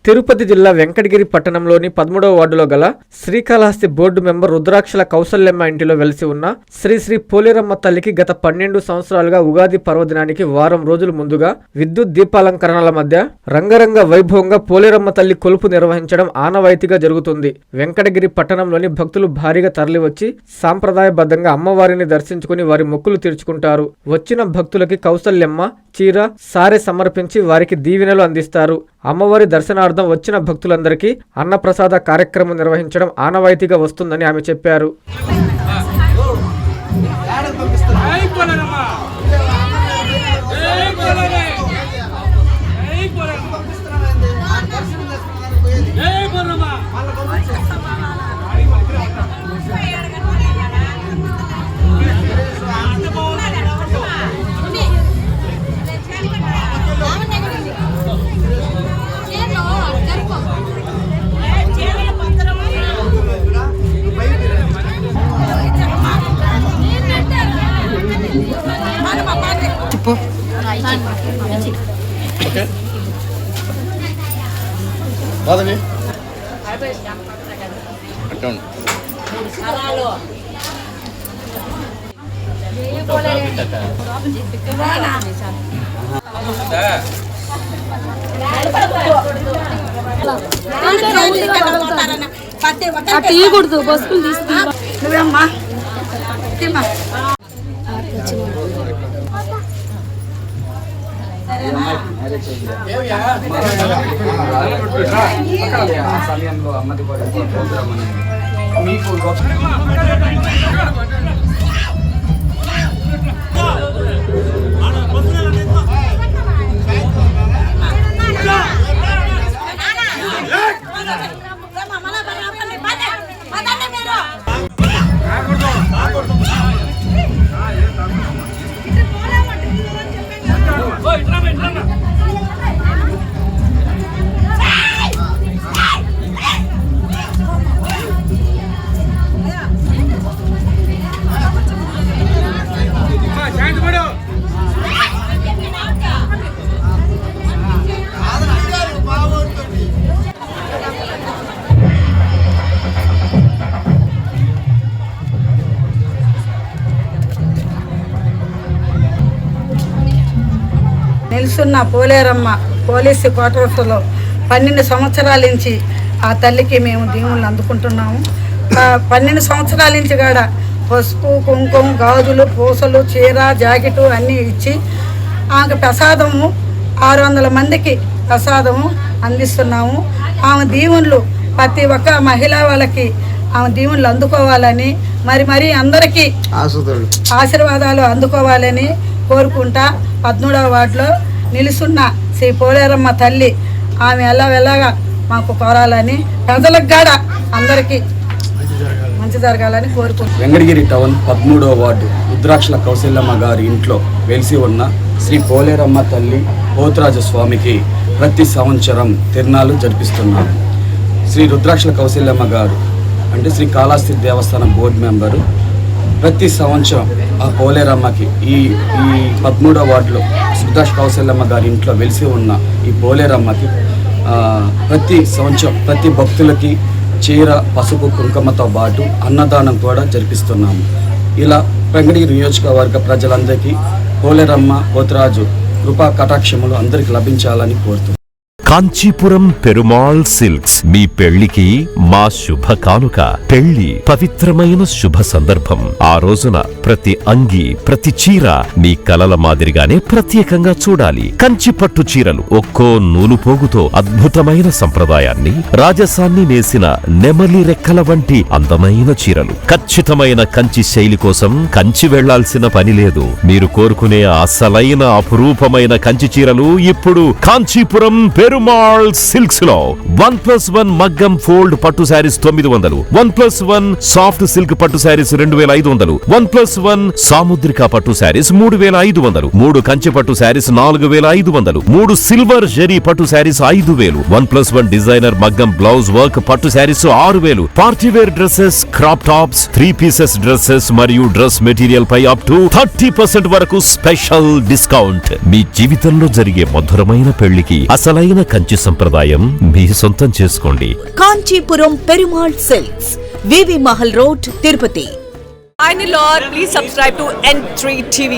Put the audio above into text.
తిరుపతి జిల్లా వెంకటగిరి పట్టణంలోని 13వ వార్డులో గల శ్రీకాళహస్తి బోర్డు మెంబర్ రుద్రాక్షల కౌసల్యమ్మ ఇంటిలో వెలిసి ఉన్న శ్రీ శ్రీ పోలేరమ్మ తల్లికి గత 12 సంవత్సరాలుగా ఉగాది పర్వదినానికి వారం రోజుల ముందుగా విద్యుత్ దీపాలంకరణల మధ్య రంగరంగ వైభవంగా పోలేరమ్మ తల్లి కొలుపు నిర్వహించడం ఆనవాయితీగా జరుగుతుంది. వెంకటగిరి పట్టణంలోని భక్తులు భారీగా తరలివచ్చి సాంప్రదాయబద్ధంగా అమ్మవారిని దర్శించుకుని వారి మొక్కులు తీర్చుకుంటారు. వచ్చిన భక్తులకి కౌసల్యమ్మ చీర సారె సమర్పించి వారికి దీవెనలు అందిస్తారు. అమ్మవారి దర్శనార్థం వచ్చిన భక్తులందరికీ అన్నప్రసాద కార్యక్రమం నిర్వహించడం ఆనవాయితీగా వస్తుందని ఆమె చెప్పారు. ఓకే బాధని అకౌంట్ తీయకూడదు బస్సులు తీసుకున్నా నువ్వేమ్మా సమయంలో అమ్మది ప్రోగ్రామ్ మీకు నిలుసున్న పోలేరమ్మ పోలీసు క్వార్టర్స్లో 12 సంవత్సరాల నుంచి ఆ తల్లికి మేము దీవులను అందుకుంటున్నాము. 12 సంవత్సరాల నుంచి కూడా పసుపు కుంకుమ గాజులు పూసలు చీర జాకెట్ అన్నీ ఇచ్చి ఆమె ప్రసాదము 600 మందికి ప్రసాదము అందిస్తున్నాము. ఆమె దీవుళ్ళు ప్రతి ఒక్క మహిళా వాళ్ళకి ఆమె దీవుళ్ళు అందుకోవాలని మరి అందరికీ ఆశీర్వాదాలు అందుకోవాలని కోరుకుంటా 13వ వార్డులో నిలుసున్న శ్రీ పోలేరమ్మ తల్లి ఆమె వెళ్ళగా మాకు కోరాలని ప్రజలకు కూడా అందరికీ మంచి జరగాలని కోరుకుంటున్నాం. వెంకటగిరి టౌన్ 13వ వార్డు రుద్రాక్షల కౌసల్యమ్మ గారి ఇంట్లో వెలిసి ఉన్న శ్రీ పోలేరమ్మ తల్లి పోతురాజు స్వామికి ప్రతి సంవత్సరం తిరునాళ్ళు జరిపిస్తున్నాము. శ్రీ రుద్రాక్షల కౌసల్యమ్మ గారు అంటే శ్రీ కాళహస్తి దేవస్థానం బోర్డు మెంబరు. ప్రతి సంవత్సరం ఆ పోలేరమ్మకి ఈ 13వ వార్డులో రుద్రాక్ష కౌసల్యమ్మ గారి ఇంట్లో వెలిసి ఉన్న ఈ పోలేరమ్మకి ప్రతి సంవత్సరం ప్రతి భక్తులకి చీర పసుపు కుంకుమతో పాటు అన్నదానం కూడా జరిపిస్తున్నాము. ఇలా వెంకటగిరి నియోజకవర్గ ప్రజలందరికీ పోలేరమ్మ పోతురాజు కృపా కటాక్షములు అందరికి లభించాలని కోరుతున్నాం. కాంచీపురం పెరుమాళ్ సిల్క్స్ మీ పెళ్లికి మా శుభ కానుక. పెళ్లి పవిత్రమైన శుభ సందర్భం. ఆ రోజున ప్రతి అంగి ప్రతి చీర మీ కలల మాదిరిగానే ప్రత్యేకంగా చూడాలి. కంచి పట్టు చీరలు ఒక్కో నూలు పోగుతో అద్భుతమైన సంప్రదాయాన్ని రాజసాన్ని నేసిన నెమలి రెక్కల వంటి అందమైన చీరలు. ఖచ్చితమైన కంచి శైలి కోసం కంచి వెళ్లాల్సిన పని లేదు. మీరు కోరుకునే అసలైన అపురూపమైన కంచి చీరలు ఇప్పుడు కాంచీపురం పెరుమాళ్ సిల్క్స్ లో 1+1 మగ్గం ఫోల్డ్ పట్టు శారీస్ 900, 1+1 సాఫ్ట్ సిల్క్ పట్టు శారీస్ 2500, 1+1 సాముద్రిక పట్టు శారీస్ 3500, 3 కంచి పట్టు శారీస్ 4500, 3 సిల్వర్ జరీ పట్టు శారీస్ 5000, 1+1 డిజైనర్ మగ్గం బ్లౌజ్ వర్క్ పట్టు saris 6000, party wear dresses, crop tops, 3 pieces dresses మరియు డ్రెస్ మెటీరియల్ పై అప్ టు 30% వరకు స్పెషల్ డిస్కౌంట్. మీ జీవితంలో జరిగే మధురమైన పెళ్లికి అసలైన కంచి సంప్రదాయం మీ సొంతం చేసుకోండి. Kanchipuram Perumal silks, VV Mahal road, Tirupati. Finally, Lord, please subscribe to N3 TV.